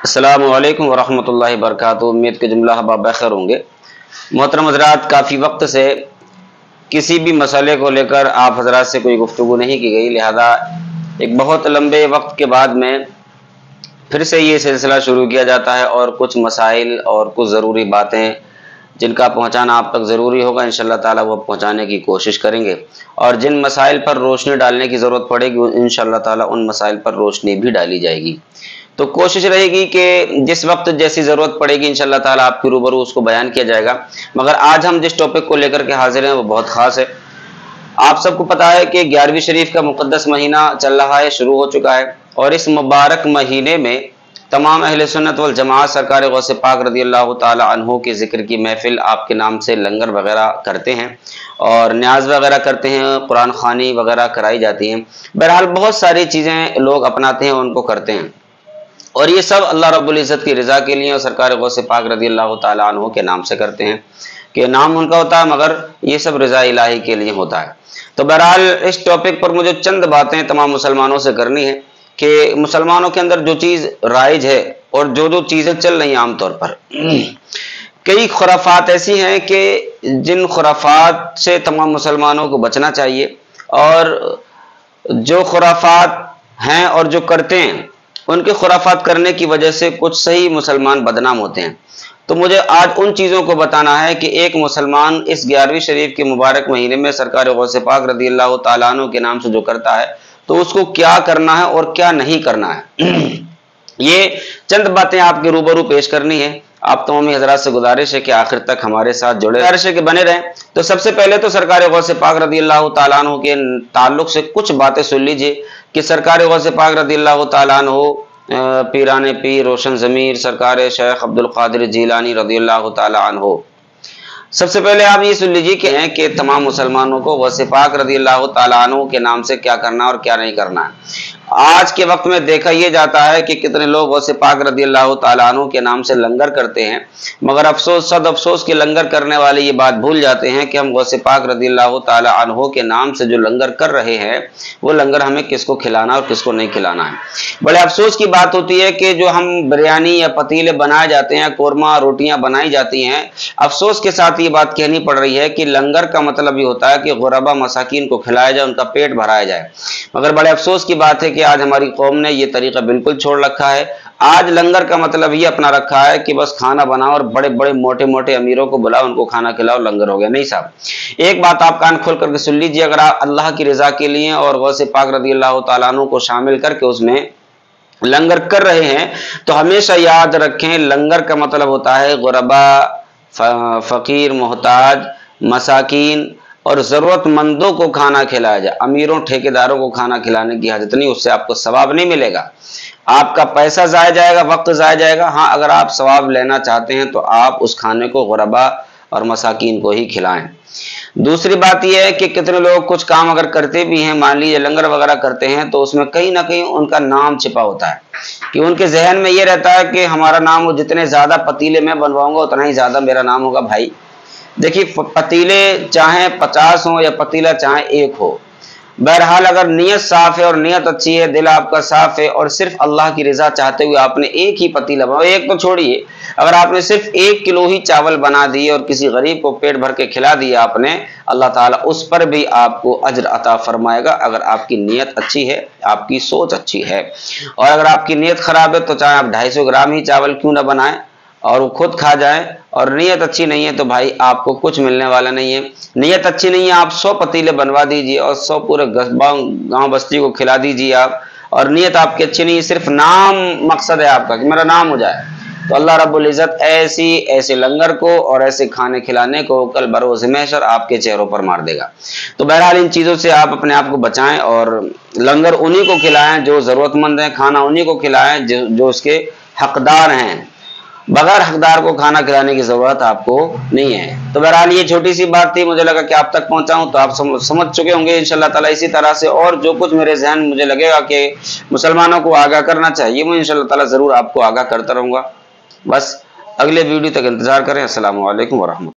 السلام علیکم ورحمۃ اللہ وبرکاتہ۔ امید کے جملہ احباب بخیر ہوں گے۔ محترم حضرات، کافی وقت سے کسی بھی مسئلے کو لے کر آپ حضرات سے کوئی گفتگو نہیں کی گئی، لہذا ایک بہت لمبے وقت کے بعد میں پھر سے یہ سلسلہ شروع کیا جاتا ہے، اور کچھ مسائل اور کچھ ضروری باتیں جن کا پہنچانا آپ تک ضروری ہوگا، انشاءاللہ تعالیٰ وہ پہنچانے کی کوشش کریں گے، اور جن مسائل پر روشنی ڈالنے کی ضرورت پڑے گی انشاءاللہ تعالیٰ ان مسائل پر روشنی بھی ڈالی جائے گی۔ تو کوشش رہے گی کہ جس وقت جیسی ضرورت پڑے گی انشاءاللہ تعالیٰ آپ کے روبرو اس کو بیان کیا جائے گا۔ مگر آج ہم جس ٹاپک کو لے کر کے حاضر ہیں وہ بہت خاص ہے۔ آپ سب کو پتا ہے کہ 11ویں شریف کا مقدس مہینہ چل رہا ہے، شروع ہو چکا ہے، اور اس مبارک مہینے میں تمام اہل سنت والجماعت سرکار غوث پاک رضی اللہ تعالی عنہ کے ذکر کی محفل آپ کے نام سے لنگر وغیرہ کرتے ہیں، اور نیاز وغیرہ کرتے ہیں، قرآن خوانی وغیرہ کرائی جاتی ہیں۔ بہرحال بہت ساری چیزیں لوگ اپناتے ہیں، ان کو کرتے ہیں، اور یہ سب اللہ رب العزت کی رضا کے لیے اور سرکار غوث پاک رضی اللہ تعالی عنہ کے نام سے کرتے ہیں، کہ نام ان کا ہوتا ہے مگر یہ سب رضا الہی کے لیے ہوتا ہے۔ تو بہرحال اس ٹاپک پر مجھے چند باتیں تمام مسلمانوں سے کرنی ہے کہ مسلمانوں کے اندر جو چیز رائج ہے اور جو چیزیں چل رہی ہیں عام طور پر، کئی خرافات ایسی ہیں کہ جن خرافات سے تمام مسلمانوں کو بچنا چاہیے، اور جو خرافات ہیں اور جو کرتے ہیں ان کے خرافات کرنے کی وجہ سے کچھ صحیح مسلمان بدنام ہوتے ہیں۔ تو مجھے آج ان چیزوں کو بتانا ہے کہ ایک مسلمان اس 11ویں شریف کے مبارک مہینے میں سرکار غوث پاک رضی اللہ تعالیٰ عنہ کے نام سے جو کرتا ہے تو اس کو کیا کرنا ہے اور کیا نہیں کرنا ہے۔ یہ چند باتیں آپ کے روبرو پیش کرنی ہے۔ آپ تمامی حضرات سے گزارش ہے کہ آخر تک ہمارے ساتھ جڑے، گزارش ہے کہ بنے رہیں۔ تو سب سے پہلے تو سرکار غوث پاک رضی اللہ تعالیٰ عنہ کے تعلق سے کچھ باتیں سن لیجئے کہ سرکار غوث پاک رضی اللہ تعالیٰ عنہ پیران پیر روشن ضمیر سرکار شیخ عبد القادر جیلانی رضی اللہ تعالیٰ عنہ، سب سے پہلے آپ یہ سن لیجیے کہ تمام مسلمانوں کو غوث پاک رضی اللہ تعالیٰ عنہ کے نام سے کیا کرنا اور کیا نہیں کرنا ہے۔ آج کے وقت میں دیکھا یہ جاتا ہے کہ کتنے لوگ غوث پاک رضی اللہ تعالیٰ عنہ کے نام سے لنگر کرتے ہیں، مگر افسوس صد افسوس کے لنگر کرنے والے یہ بات بھول جاتے ہیں کہ ہم غوث پاک رضی اللہ تعالیٰ عنہ کے نام سے جو لنگر کر رہے ہیں وہ لنگر ہمیں کس کو کھلانا اور کس کو نہیں کھلانا ہے۔ بڑے افسوس کی بات ہوتی ہے کہ جو ہم بریانی یا پتیلے بنائے جاتے ہیں، قورمہ روٹیاں بنائی جاتی ہیں، افسوس کے ساتھ یہ بات کہنی پڑ رہی ہے کہ لنگر کا مطلب یہ ہوتا ہے کہ غربا مساکین کو کھلایا جائے، ان کا پیٹ بھرایا جائے، مگر بڑے افسوس کی بات ہے کہ آج ہماری قوم نے یہ طریقہ بالکل چھوڑ رکھا ہے۔ آج لنگر کا مطلب یہ اپنا رکھا ہے کہ بس کھانا بناؤ اور بڑے بڑے موٹے موٹے امیروں کو بلاؤ، ان کو کھانا کھلاؤ، لنگر ہو گیا۔ نہیں صاحب، ایک بات آپ کان کھول کر کے سن لیجیے، اگر آپ اللہ کی رضا کے لیے اور غوث پاک رضی اللہ تعالیٰ عنہ کو شامل کر کے اس میں لنگر کر رہے ہیں تو ہمیشہ یاد رکھیں لنگر کا مطلب ہوتا ہے غربا، فقیر، محتاج، مساکین اور ضرورت مندوں کو کھانا کھلایا جائے۔ امیروں ٹھیکیداروں کو کھانا کھلانے کی حاجت نہیں، اس سے آپ کو ثواب نہیں ملے گا، آپ کا پیسہ ضائع جائے گا، وقت ضائع جائے گا۔ ہاں، اگر آپ ثواب لینا چاہتے ہیں تو آپ اس کھانے کو غربا اور مساکین کو ہی کھلائیں۔ دوسری بات یہ ہے کہ کتنے لوگ کچھ کام اگر کرتے بھی ہیں، مان لیجیے لنگر وغیرہ کرتے ہیں، تو اس میں کہیں نہ کہیں ان کا نام چھپا ہوتا ہے، کہ ان کے ذہن میں یہ رہتا ہے کہ ہمارا نام ہو، جتنے زیادہ پتیلے میں بنواؤں گا اتنا ہی زیادہ میرا نام ہوگا۔ بھائی دیکھیے، پتیلے چاہیں 50 ہوں یا پتیلا چاہیں 1 ہو، بہرحال اگر نیت صاف ہے اور نیت اچھی ہے، دل آپ کا صاف ہے، اور صرف اللہ کی رضا چاہتے ہوئے آپ نے ایک ہی پتیلا بنا، ایک تو چھوڑیے، اگر آپ نے صرف 1 کلو ہی چاول بنا دیے اور کسی غریب کو پیٹ بھر کے کھلا دیا آپ نے، اللہ تعالیٰ اس پر بھی آپ کو اجر عطا فرمائے گا، اگر آپ کی نیت اچھی ہے، آپ کی سوچ اچھی ہے۔ اور اگر آپ کی نیت خراب ہے تو چاہے آپ 250 گرام ہی چاول کیوں نہ بنائیں اور وہ خود کھا جائیں، اور نیت اچھی نہیں ہے تو بھائی آپ کو کچھ ملنے والا نہیں ہے۔ نیت اچھی نہیں ہے، آپ 100 پتیلے بنوا دیجیے اور 100 پورے گاؤں بستی کو کھلا دیجیے آپ، اور نیت آپ کی اچھی نہیں ہے، صرف نام مقصد ہے آپ کا کہ میرا نام ہو جائے، تو اللہ رب العزت ایسے لنگر کو اور ایسے کھانے کھلانے کو کل بروز محشر آپ کے چہروں پر مار دے گا۔ تو بہرحال ان چیزوں سے آپ اپنے آپ کو بچائیں، اور لنگر انہی کو کھلائیں جو ضرورت مند ہیں، کھانا انہی کو کھلائیں جو اس کے حقدار ہیں، بغیر حقدار کو کھانا کھلانے کی ضرورت آپ کو نہیں ہے۔ تو بہرحال یہ چھوٹی سی بات تھی، مجھے لگا کہ آپ تک پہنچاؤں، تو آپ سمجھ چکے ہوں گے انشاءاللہ تعالیٰ۔ اسی طرح سے اور جو کچھ میرے ذہن مجھے لگے گا کہ مسلمانوں کو آگاہ کرنا چاہیے، میں انشاءاللہ تعالیٰ ضرور آپ کو آگاہ کرتا رہوں گا۔ بس اگلے ویڈیو تک انتظار کریں۔ السلام علیکم ورحمۃ اللہ۔